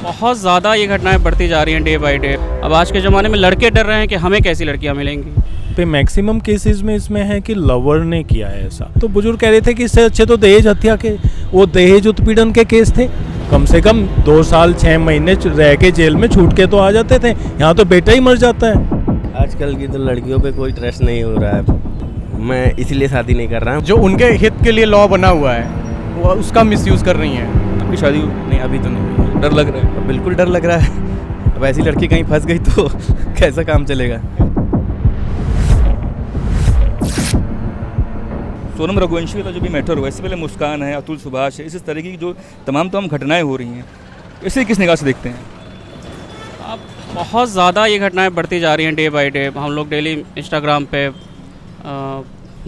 बहुत ज़्यादा ये घटनाएं बढ़ती जा रही हैं डे बाय डे। अब आज के ज़माने में लड़के डर रहे हैं कि हमें कैसी लड़कियां मिलेंगी। पे मैक्सिमम केसेस में इसमें है कि लवर ने किया है ऐसा। तो बुजुर्ग कह रहे थे कि इससे अच्छे तो दहेज हत्या के, वो दहेज उत्पीड़न के केस थे। कम से कम 2 साल 6 महीने रह के जेल में छूट के तो आ जाते थे, यहाँ तो बेटा ही मर जाता है। आजकल की तो लड़कियों पे कोई ट्रस्ट नहीं हो रहा है, मैं इसलिए शादी नहीं कर रहा हूँ। जो उनके हित के लिए लॉ बना हुआ है वो उसका मिसयूज़ कर रही हैं। आपकी शादी नहीं, अभी तो नहीं हुई है। डर लग रहा है? बिल्कुल डर लग रहा है। अब ऐसी लड़की कहीं फंस गई तो कैसा काम चलेगा। सोनम रघुवंशी का जो भी मैटर हुआ, इससे पहले मुस्कान है, अतुल सुभाष है, इस तरह की जो तमाम घटनाएं हो रही हैं, इसे किस निगाह से देखते हैं? अब बहुत ज़्यादा ये घटनाएं बढ़ती जा रही हैं डे बाय डे। हम लोग डेली इंस्टाग्राम पे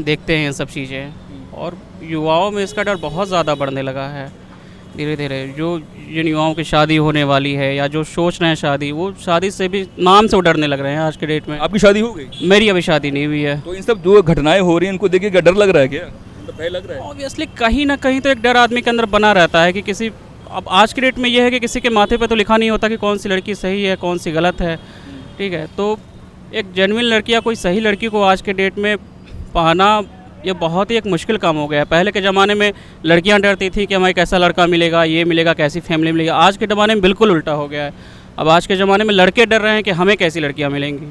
देखते हैं ये सब चीज़ें, और युवाओं में इसका डर बहुत ज़्यादा बढ़ने लगा है धीरे धीरे। जो जिन युवाओं की शादी होने वाली है या जो सोच रहे हैं शादी, वो शादी से भी नाम से वो डरने लग रहे हैं आज के डेट में। आपकी शादी हो गई? मेरी अभी शादी नहीं हुई है। तो इन सब जो घटनाएं हो रही हैं इनको देख के डर लग रहा है क्या? भय लग रहा है? ऑब्वियसली कहीं ना कहीं तो एक डर आदमी के अंदर बना रहता है कि किसी, अब आज के डेट में ये है कि किसी के माथे पे तो लिखा नहीं होता कि कौन सी लड़की सही है कौन सी गलत है, ठीक है। तो एक जेन्युइन लड़की या कोई सही लड़की को आज के डेट में पाना ये बहुत ही एक मुश्किल काम हो गया है। पहले के ज़माने में लड़कियां डरती थी कि हमें कैसा लड़का मिलेगा, ये मिलेगा, कैसी फैमिली मिलेगी। आज के ज़माने में बिल्कुल उल्टा हो गया है। अब आज के ज़माने में लड़के डर रहे हैं कि हमें कैसी लड़कियां मिलेंगी,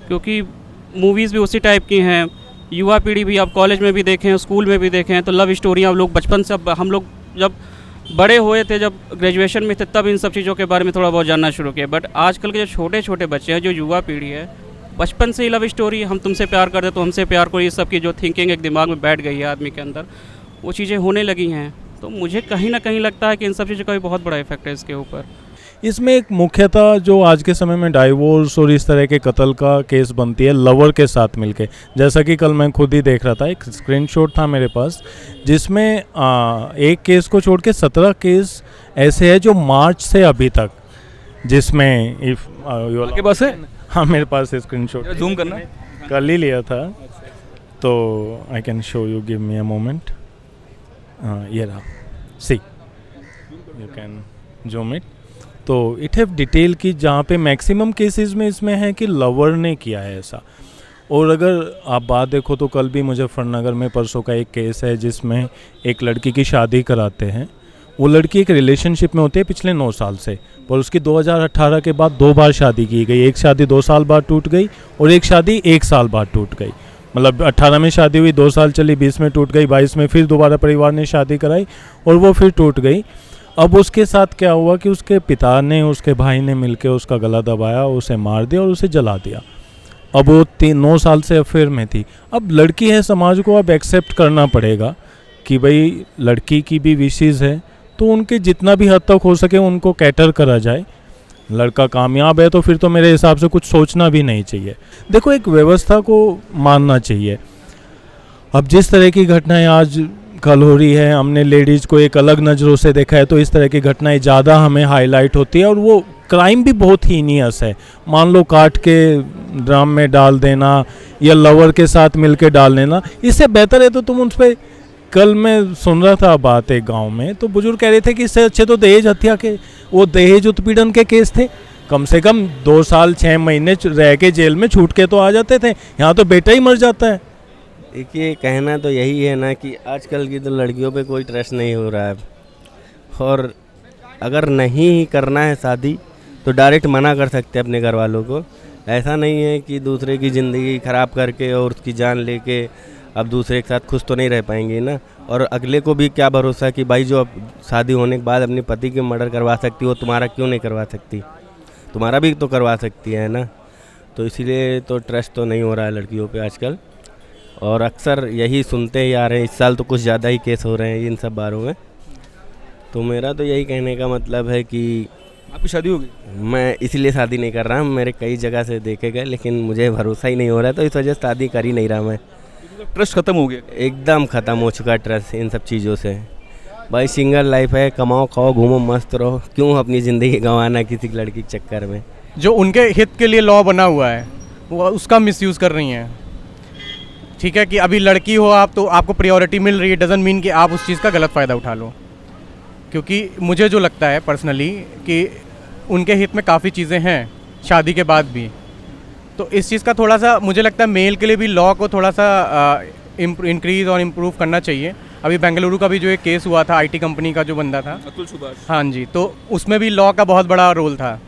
क्योंकि मूवीज़ भी उसी टाइप की हैं। युवा पीढ़ी भी आप कॉलेज में भी देखें, स्कूल में भी देखें, तो लव स्टोरियाँ लोग बचपन से, हम लोग जब बड़े हुए थे, जब ग्रेजुएशन में थे, तब इन सब चीज़ों के बारे में थोड़ा बहुत जानना शुरू किया। बट आजकल के जो छोटे छोटे बच्चे हैं, जो युवा पीढ़ी है, बचपन से ही लव स्टोरी, हम तुमसे प्यार करते तो हमसे प्यार करो, ये सब की जो थिंकिंग एक दिमाग में बैठ गई है आदमी के अंदर, वो चीज़ें होने लगी हैं। तो मुझे कहीं ना कहीं लगता है कि इन सब चीज़ों का भी बहुत बड़ा इफेक्ट है इसके ऊपर। इसमें एक मुख्यतः जो आज के समय में डाइवोर्स और इस तरह के कत्ल का केस बनती है लवर के साथ मिलके। जैसा कि कल मैं खुद ही देख रहा था, एक स्क्रीनशॉट था मेरे पास जिसमें एक केस को छोड़ के 17 केस ऐसे हैं जो मार्च से अभी तक, जिसमें इफ आपके पास है? हाँ, मेरे पास स्क्रीनशॉट जूम करना, कल ही लिया था, तो I can show you, give me a moment. ये रहा, सी यू कैन जूम इट। तो इट हैव डिटेल की जहाँ पे मैक्सिमम केसेस में इसमें है कि लवर ने किया है ऐसा। और अगर आप बात देखो तो कल भी मुजफ्फरनगर में परसों का एक केस है जिसमें एक लड़की की शादी कराते हैं। वो लड़की एक रिलेशनशिप में होती है पिछले 9 साल से, पर उसकी 2018 के बाद 2 बार शादी की गई। एक शादी 2 साल बाद टूट गई और एक शादी 1 साल बाद टूट गई। मतलब 18 में शादी हुई, 2 साल चली, 20 में टूट गई, 22 में फिर दोबारा परिवार ने शादी कराई और वो फिर टूट गई। अब उसके साथ क्या हुआ कि उसके पिता ने, उसके भाई ने मिलकर उसका गला दबाया, उसे मार दिया और उसे जला दिया। अब वो 9 साल से अफेयर में थी। अब लड़की है, समाज को अब एक्सेप्ट करना पड़ेगा कि भाई लड़की की भी विशेज़ है, तो उनके जितना भी हद तक हो सके उनको कैटर करा जाए। लड़का कामयाब है तो फिर तो मेरे हिसाब से कुछ सोचना भी नहीं चाहिए। देखो, एक व्यवस्था को मानना चाहिए। अब जिस तरह की घटनाएं आज कल हो रही है, हमने लेडीज़ को एक अलग नज़रों से देखा है, तो इस तरह की घटनाएं ज़्यादा हमें हाईलाइट होती है और वो क्राइम भी बहुत हीनियस है। मान लो काट के ड्रम में डाल देना या लवर के साथ मिलके डाल देना, इससे बेहतर है तो तुम उस पर, कल मैं सुन रहा था बात एक गांव में, तो बुजुर्ग कह रहे थे कि इससे अच्छे तो दहेज हत्या के, वो दहेज उत्पीड़न के केस थे। कम से कम 2 साल 6 महीने रह के जेल में छूट के तो आ जाते थे, यहाँ तो बेटा ही मर जाता है। देखिए, कहना तो यही है ना कि आजकल की तो लड़कियों पे कोई ट्रस्ट नहीं हो रहा है, और अगर नहीं ही करना है शादी तो डायरेक्ट मना कर सकते हैं अपने घर वालों को। ऐसा नहीं है कि दूसरे की ज़िंदगी ख़राब करके और उसकी जान लेके अब दूसरे के साथ खुश तो नहीं रह पाएंगे ना। और अगले को भी क्या भरोसा कि भाई जो अब शादी होने के बाद अपने पति के मर्डर करवा सकती हो, तुम्हारा क्यों नहीं करवा सकती? तुम्हारा भी तो करवा सकती है ना। तो इसीलिए तो ट्रस्ट तो नहीं हो रहा है लड़कियों पे आजकल, और अक्सर यही सुनते ही आ रहे हैं। इस साल तो कुछ ज़्यादा ही केस हो रहे हैं इन सब बारों में। तो मेरा तो यही कहने का मतलब है कि आपकी शादी हो गई? मैं इसीलिए शादी नहीं कर रहा हूँ। मेरे कई जगह से देखे गए, लेकिन मुझे भरोसा ही नहीं हो रहा, तो इस वजह से शादी कर ही नहीं रहा मैं। ट्रस्ट खत्म हो गया? एकदम ख़त्म हो चुका ट्रस्ट इन सब चीज़ों से। भाई सिंगल लाइफ है, कमाओ खाओ घूमो मस्त रहो, क्यों अपनी ज़िंदगी गंवाना किसी लड़की के चक्कर में। जो उनके हित के लिए लॉ बना हुआ है वो उसका मिसयूज़ कर रही हैं। ठीक है कि अभी लड़की हो आप तो आपको प्रायोरिटी मिल रही है, डजंट मीन कि आप उस चीज़ का गलत फ़ायदा उठा लो। क्योंकि मुझे जो लगता है पर्सनली कि उनके हित में काफ़ी चीज़ें हैं शादी के बाद भी, तो इस चीज़ का थोड़ा सा मुझे लगता है मेल के लिए भी लॉ को थोड़ा सा इंक्रीज़ और इम्प्रूव करना चाहिए। अभी बेंगलुरु का भी जो एक केस हुआ था आईटी कंपनी का जो बंदा था अतुल सुभाष। हाँ जी, तो उसमें भी लॉ का बहुत बड़ा रोल था।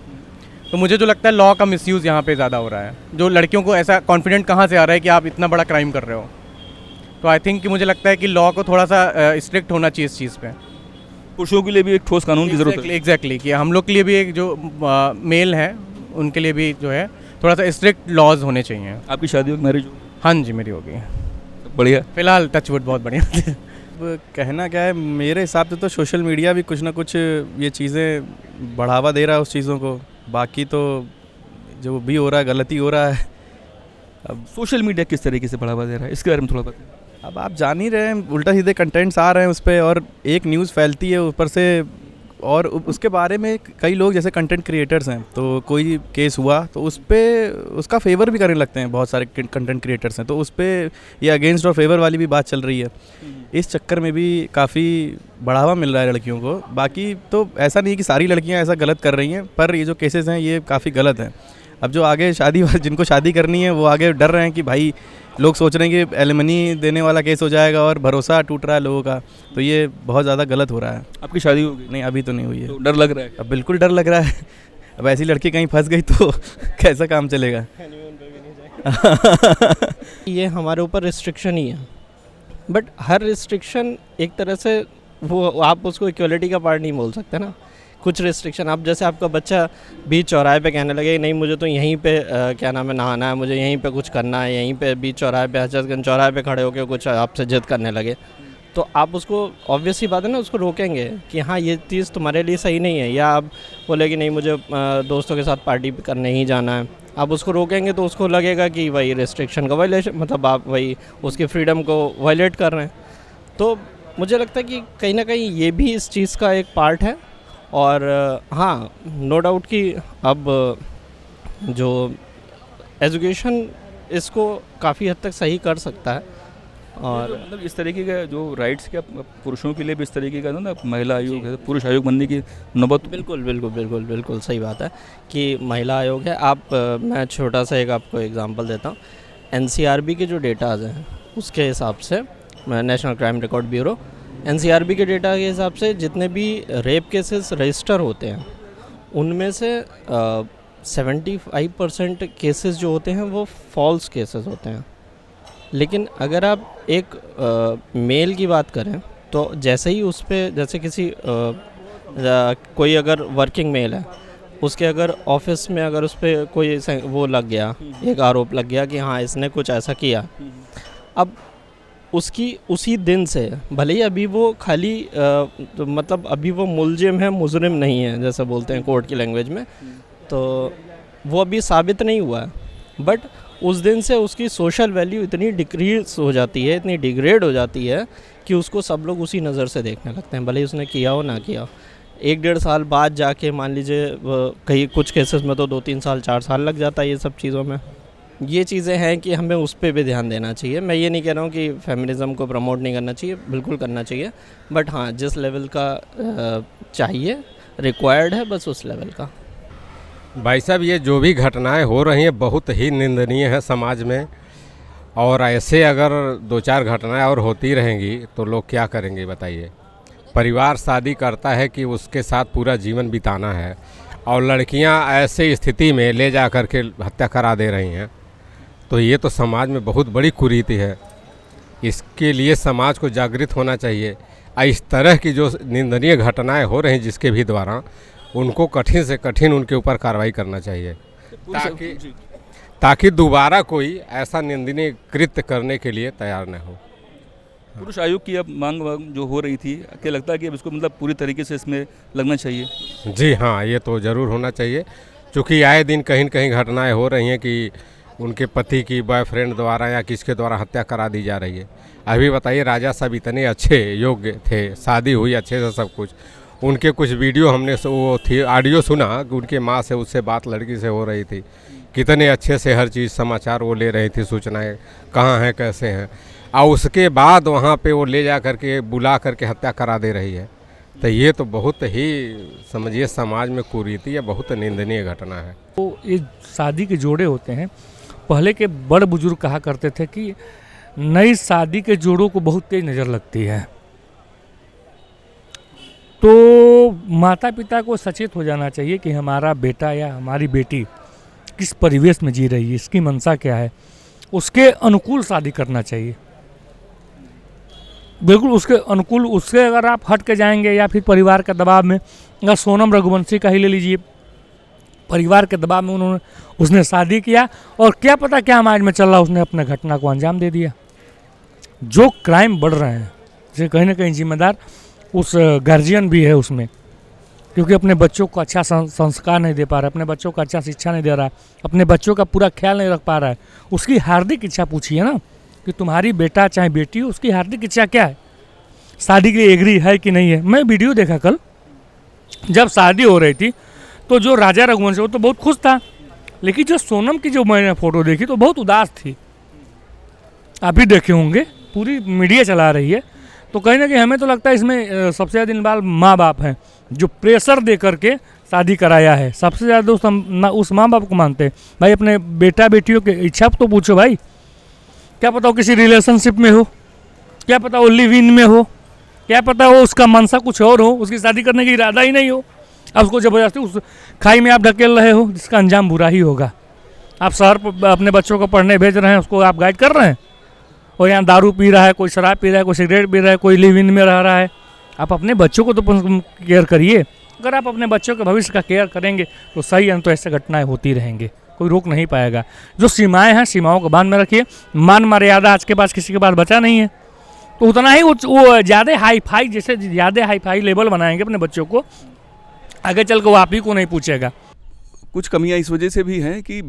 तो मुझे जो लगता है लॉ का मिसयूज़ यहाँ पे ज़्यादा हो रहा है। जो लड़कियों को ऐसा कॉन्फिडेंट कहाँ से आ रहा है कि आप इतना बड़ा क्राइम कर रहे हो। तो आई थिंक कि मुझे लगता है कि लॉ को थोड़ा सा स्ट्रिक्ट होना चाहिए इस चीज़ पे। पुरुषों के लिए भी एक ठोस कानून की ज़रूरत है। एग्जैक्टली कि हम लोग के लिए भी एक जो मेल है उनके लिए भी जो है थोड़ा सा स्ट्रिक्ट लॉज होने चाहिए। आपकी शादी हो, मैरिज हो? हाँ जी, मेरी होगी बढ़िया। फिलहाल, टचवुड, बहुत बढ़िया। अब कहना क्या है, मेरे हिसाब से तो सोशल मीडिया भी कुछ ना कुछ ये चीज़ें बढ़ावा दे रहा है उस चीज़ों को। बाकी तो जो भी हो रहा है गलत ही हो रहा है। अब सोशल मीडिया किस तरीके से बढ़ावा दे रहा है, इसके बारे में थोड़ा बताएं। अब आप जान ही रहे हैं, उल्टा सीधे कंटेंट्स आ रहे हैं उस पर, और एक न्यूज़ फैलती है ऊपर से, और उसके बारे में कई लोग जैसे कंटेंट क्रिएटर्स हैं, तो कोई केस हुआ तो उस पर उसका फेवर भी करने लगते हैं। बहुत सारे कंटेंट क्रिएटर्स हैं, तो उस पर ये अगेंस्ट और फेवर वाली भी बात चल रही है। इस चक्कर में भी काफ़ी बढ़ावा मिल रहा है लड़कियों को। बाकी तो ऐसा नहीं कि सारी लड़कियां ऐसा गलत कर रही हैं, पर ये जो केसेस हैं ये काफ़ी गलत हैं। अब जो आगे जिनको शादी करनी है वो आगे डर रहे हैं कि भाई लोग सोच रहे हैं कि एलिमनी देने वाला केस हो जाएगा और भरोसा टूट रहा है लोगों का, तो ये बहुत ज़्यादा गलत हो रहा है। आपकी शादी होगी? नहीं, अभी तो नहीं हुई है। तो डर लग रहा है? अब बिल्कुल डर लग रहा है। अब ऐसी लड़की कहीं फंस गई तो कैसा काम चलेगा। ये हमारे ऊपर रिस्ट्रिक्शन ही है, बट हर रिस्ट्रिक्शन एक तरह से वो आप उसको इक्वलिटी का पार्ट नहीं बोल सकते ना। कुछ रिस्ट्रिक्शन, आप जैसे आपका बच्चा बीच चौराहे पे कहने लगे नहीं मुझे तो यहीं पे क्या नाम है नहाना है, मुझे यहीं पे कुछ करना है, यहीं पे बीच चौराहे पे हजरतगंज चौराहे पे खड़े होकर कुछ आपसे जिद करने लगे, तो आप उसको ऑब्वियस ही बात है ना, उसको रोकेंगे कि हाँ ये चीज़ तुम्हारे लिए सही नहीं है। या आप बोले कि नहीं मुझे दोस्तों के साथ पार्टी करने ही जाना है, आप उसको रोकेंगे तो उसको लगेगा कि वही रिस्ट्रिक्शन का वायलेशन, मतलब आप वही उसकी फ्रीडम को वायलेट कर रहे हैं। तो मुझे लगता है कि कहीं ना कहीं ये भी इस चीज़ का एक पार्ट है। और हाँ, नो डाउट कि अब जो एजुकेशन इसको काफ़ी हद तक सही कर सकता है। और मतलब इस तरीके का जो राइट्स क्या पुरुषों के लिए भी इस तरीके का ना महिला आयोग है, पुरुष आयोग बनने की नौबत। बिल्कुल बिल्कुल बिल्कुल बिल्कुल सही बात है कि महिला आयोग है। आप मैं छोटा सा एक आपको एग्जांपल देता हूँ। एनसीआरबी के जो डेटाज हैं उसके हिसाब से, national crime record bureau, NCRB के डेटा के हिसाब से जितने भी रेप केसेस रजिस्टर होते हैं उनमें से 75% केसेस जो होते हैं वो फॉल्स केसेस होते हैं। लेकिन अगर आप एक मेल की बात करें तो जैसे ही उस पर, जैसे किसी कोई अगर वर्किंग मेल है, उसके अगर ऑफिस में अगर उस पर कोई वो लग गया, एक आरोप लग गया कि हाँ इसने कुछ ऐसा किया, अब उसकी उसी दिन से, भले ही अभी वो खाली तो मतलब अभी वो मुलजिम है, मुजरिम नहीं है जैसा बोलते हैं कोर्ट की लैंग्वेज में, तो वो अभी साबित नहीं हुआ है, बट उस दिन से उसकी सोशल वैल्यू इतनी डिक्रीज हो जाती है, इतनी डिग्रेड हो जाती है कि उसको सब लोग उसी नज़र से देखने लगते हैं, भले ही उसने किया हो ना किया हो। 1-1.5 साल बाद जाके मान लीजिए कई कुछ केसेस में तो 2-3 साल 4 साल लग जाता है ये सब चीज़ों में। ये चीज़ें हैं कि हमें उस पर भी ध्यान देना चाहिए। मैं ये नहीं कह रहा हूँ कि फेमिनिज़म को प्रमोट नहीं करना चाहिए, बिल्कुल करना चाहिए, बट हाँ जिस लेवल का चाहिए, रिक्वायर्ड है, बस उस लेवल का। भाई साहब, ये जो भी घटनाएं हो रही हैं बहुत ही निंदनीय है समाज में, और ऐसे अगर 2-4 घटनाएं और होती रहेंगी तो लोग क्या करेंगे बताइए। परिवार शादी करता है कि उसके साथ पूरा जीवन बिताना है, और लड़कियां ऐसे स्थिति में ले जा कर के हत्या करा दे रही हैं, तो ये तो समाज में बहुत बड़ी कुरीति है। इसके लिए समाज को जागृत होना चाहिए। इस तरह की जो निंदनीय घटनाएं हो रही हैं जिसके भी द्वारा, उनको कठिन से कठिन उनके ऊपर कार्रवाई करना चाहिए, ताकि दोबारा कोई ऐसा निंदनीय कृत्य करने के लिए तैयार न हो। पुरुष आयोग की अब मांग जो हो रही थी, क्या लगता है कि अब इसको मतलब पूरी तरीके से इसमें लगना चाहिए? जी हाँ, ये तो ज़रूर होना चाहिए, क्योंकि आए दिन कहीं न कहीं घटनाएं हो रही हैं कि उनके पति की बॉयफ्रेंड द्वारा या किसके द्वारा हत्या करा दी जा रही है। अभी बताइए, राजा साहब इतने अच्छे योग्य थे, शादी हुई अच्छे से सब कुछ, उनके कुछ वीडियो हमने वो थी ऑडियो सुना कि उनके माँ से उससे बात लड़की से हो रही थी, कितने अच्छे से हर चीज़ समाचार वो ले रही थी, सूचनाएँ कहाँ हैं कैसे हैं, और उसके बाद वहाँ पे वो ले जा करके बुला करके हत्या करा दे रही है। तो ये तो बहुत ही समझिए समाज में कुरीति या बहुत निंदनीय घटना है। तो ये शादी के जोड़े होते हैं, पहले के बड़ बुजुर्ग कहा करते थे कि नई शादी के जोड़ों को बहुत तेज नज़र लगती है। तो माता पिता को सचेत हो जाना चाहिए कि हमारा बेटा या हमारी बेटी किस परिवेश में जी रही है, इसकी मंशा क्या है, उसके अनुकूल शादी करना चाहिए। बिल्कुल उसके अनुकूल, उससे अगर आप हट के जाएंगे या फिर परिवार के दबाव में, अगर सोनम रघुवंशी का ही ले लीजिए, परिवार के दबाव में उसने शादी किया और क्या पता क्या समाज में चल रहा, उसने अपने घटना को अंजाम दे दिया। जो क्राइम बढ़ रहे हैं जैसे कहीं ना कहीं जिम्मेदार उस गार्जियन भी है उसमें, क्योंकि अपने बच्चों को अच्छा संस्कार नहीं दे पा रहा है, अपने बच्चों को अच्छा शिक्षा नहीं दे रहा है, अपने बच्चों का पूरा ख्याल नहीं रख पा रहा है। उसकी हार्दिक इच्छा पूछिए ना कि तुम्हारी बेटा चाहे बेटी हो, उसकी हार्दिक इच्छा क्या है, शादी के लिए एग्री है कि नहीं है। मैं वीडियो देखा कल, जब शादी हो रही थी तो जो राजा रघुवंशी वो तो बहुत खुश था, लेकिन जो सोनम की जो मैंने फ़ोटो देखी तो बहुत उदास थी। आप भी देखे होंगे, पूरी मीडिया चला रही है। तो कहीं ना कहीं हमें तो लगता है इसमें सबसे ज़्यादा इन्वॉल्व माँ बाप हैं, जो प्रेशर दे करके शादी कराया है। सबसे ज़्यादा उस माँ बाप को मानते हैं। भाई अपने बेटा बेटियों की इच्छा तो पूछो भाई, क्या पता वो किसी रिलेशनशिप में हो, क्या पता वो लिव इन में हो, क्या पता वो उसका मनसा कुछ और हो, उसकी शादी करने का इरादा ही नहीं हो, अब उसको ज़बरदस्ती उस खाई में आप ढकेल रहे हो, जिसका अंजाम बुरा ही होगा। आप शहर पर अपने बच्चों को पढ़ने भेज रहे हैं, उसको आप गाइड कर रहे हैं, और यहाँ दारू पी रहा है, कोई शराब पी रहा है, कोई सिगरेट पी रहा है, कोई लिव इन में रह रहा है। आप अपने बच्चों को तो केयर करिए। अगर आप अपने बच्चों के भविष्य का केयर करेंगे तो सही है, तो ऐसे घटनाएं होती रहेंगी, कोई रोक नहीं पाएगा। जो सीमाएं हैं, सीमाओं को बांध में रखिए। मान मर्यादा आज के पास किसी के पास बचा नहीं है, तो उतना ही वो ज़्यादा हाई फाई, जैसे ज़्यादा हाई फाई लेवल बनाएंगे अपने बच्चों को, आगे चल कर वो आप ही को नहीं पूछेगा। कुछ कमियां इस वजह से भी हैं कि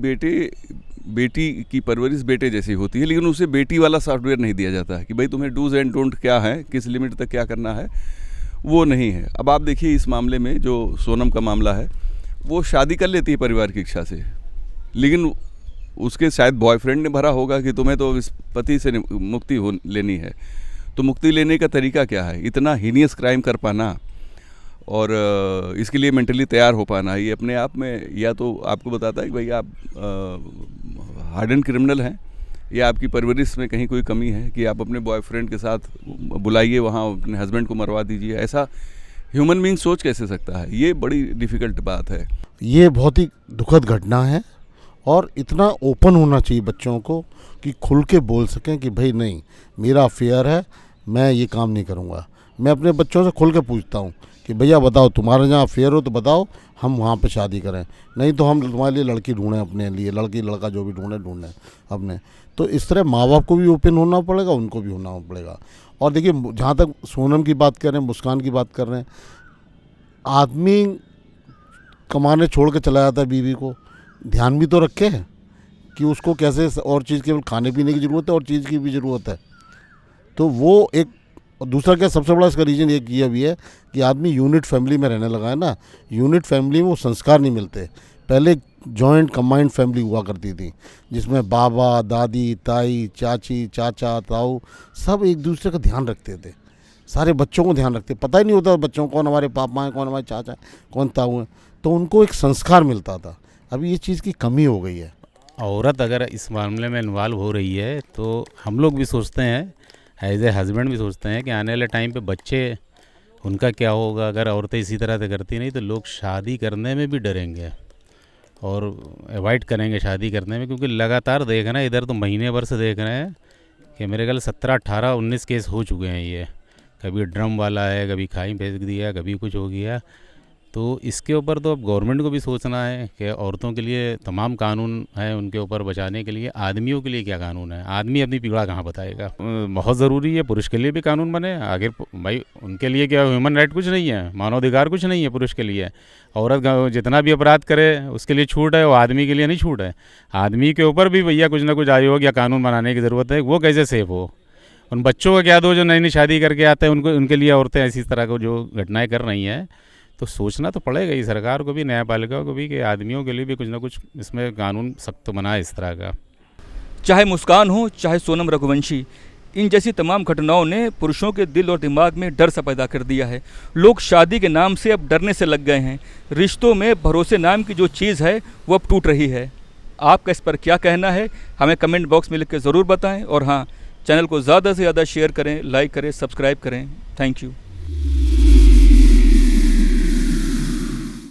बेटी की परवरिश बेटे जैसी होती है, लेकिन उसे बेटी वाला सॉफ्टवेयर नहीं दिया जाता है कि भाई तुम्हें डूज एंड डोंट क्या है, किस लिमिट तक क्या करना है, वो नहीं है। अब आप देखिए इस मामले में जो सोनम का मामला है, वो शादी कर लेती है परिवार की इच्छा से, लेकिन उसके शायद बॉयफ्रेंड ने भरा होगा कि तुम्हें तो इस पति से मुक्ति लेनी है। तो मुक्ति लेने का तरीका क्या है? इतना हीनियस क्राइम कर पाना और इसके लिए मेंटली तैयार हो पाना, ये अपने आप में या तो आपको बताता है कि भाई आप हार्डन क्रिमिनल हैं, या आपकी परवरिश में कहीं कोई कमी है कि आप अपने बॉयफ्रेंड के साथ बुलाइए, वहाँ अपने हस्बैंड को मरवा दीजिए। ऐसा ह्यूमन बीइंग सोच कैसे सकता है? ये बड़ी डिफ़िकल्ट बात है। ये बहुत ही दुखद घटना है, और इतना ओपन होना चाहिए बच्चों को कि खुल के बोल सकें कि भाई नहीं, मेरा अफेयर है, मैं ये काम नहीं करूँगा। मैं अपने बच्चों से खुल के पूछता हूँ कि भैया बताओ, तुम्हारे जहाँ अफेयर हो तो बताओ, हम वहाँ पे शादी करें, नहीं तो हम तुम्हारे लिए लड़की ढूंढें, अपने लिए लड़की लड़का जो भी ढूंढें अपने। तो इस तरह माँ बाप को भी ओपन होना पड़ेगा, उनको भी होना पड़ेगा। और देखिए, जहाँ तक सोनम की बात कर रहे हैं, मुस्कान की बात कर रहे हैं, आदमी कमाने छोड़ के चला जाता है, बीवी को ध्यान भी तो रखे है कि उसको कैसे, और चीज़ केवल खाने पीने की ज़रूरत है और चीज़ की भी ज़रूरत है। तो वो एक, और दूसरा क्या सबसे बड़ा इसका रीज़न एक ये भी है कि आदमी यूनिट फैमिली में रहने लगा है ना। यूनिट फैमिली में वो संस्कार नहीं मिलते। पहले जॉइंट कंबाइंड फैमिली हुआ करती थी, जिसमें बाबा दादी ताई चाची चाचा ताऊ सब एक दूसरे का ध्यान रखते थे, सारे बच्चों को ध्यान रखते। पता ही नहीं होता बच्चों को कौन हमारे पापा हैं, कौन हमारे चाचा हैं, कौन ताऊ हैं, तो उनको एक संस्कार मिलता था। अभी ये चीज़ की कमी हो गई है। औरत अगर इस मामले में इन्वॉल्व हो रही है तो हम लोग भी सोचते हैं, एज ए हस्बैंड भी सोचते हैं कि आने वाले टाइम पे बच्चे, उनका क्या होगा अगर औरतें इसी तरह से करती नहीं, तो लोग शादी करने में भी डरेंगे और अवॉइड करेंगे शादी करने में। क्योंकि लगातार देख रहे हैं, इधर तो महीने भर से देख रहे हैं कि मेरे ख्याल 17, 18, 19 केस हो चुके हैं। ये कभी ड्रम वाला है, कभी खाई फेंक दिया, कभी कुछ हो गया। तो इसके ऊपर तो अब गवर्नमेंट को भी सोचना है कि औरतों के लिए तमाम कानून है उनके ऊपर बचाने के लिए, आदमियों के लिए क्या कानून है, आदमी अपनी पीड़ा कहाँ बताएगा। बहुत ज़रूरी है पुरुष के लिए भी कानून बने आगे। भाई उनके लिए क्या ह्यूमन राइट कुछ नहीं है, मानवाधिकार कुछ नहीं है पुरुष के लिए। औरत जितना भी अपराध करे उसके लिए छूट है, वो आदमी के लिए नहीं छूट है। आदमी के ऊपर भी भैया कुछ ना कुछ आयोग या कानून बनाने की ज़रूरत है। वो कैसे सेफ हो? उन बच्चों का क्या दो जो नई नई शादी करके आते हैं, उनके लिए औरतें ऐसी तरह को जो घटनाएँ कर रही हैं। तो सोचना तो पड़ेगा ही सरकार को भी, न्यायपालिका को भी, कि आदमियों के लिए भी कुछ ना कुछ इसमें कानून सख्त बनाए इस तरह का। चाहे मुस्कान हो, चाहे सोनम रघुवंशी, इन जैसी तमाम घटनाओं ने पुरुषों के दिल और दिमाग में डर सा पैदा कर दिया है। लोग शादी के नाम से अब डरने से लग गए हैं। रिश्तों में भरोसे नाम की जो चीज़ है वो अब टूट रही है। आपका इस पर क्या कहना है, हमें कमेंट बॉक्स में लिख के ज़रूर बताएं। और हाँ, चैनल को ज़्यादा से ज़्यादा शेयर करें, लाइक करें, सब्सक्राइब करें। Thank you.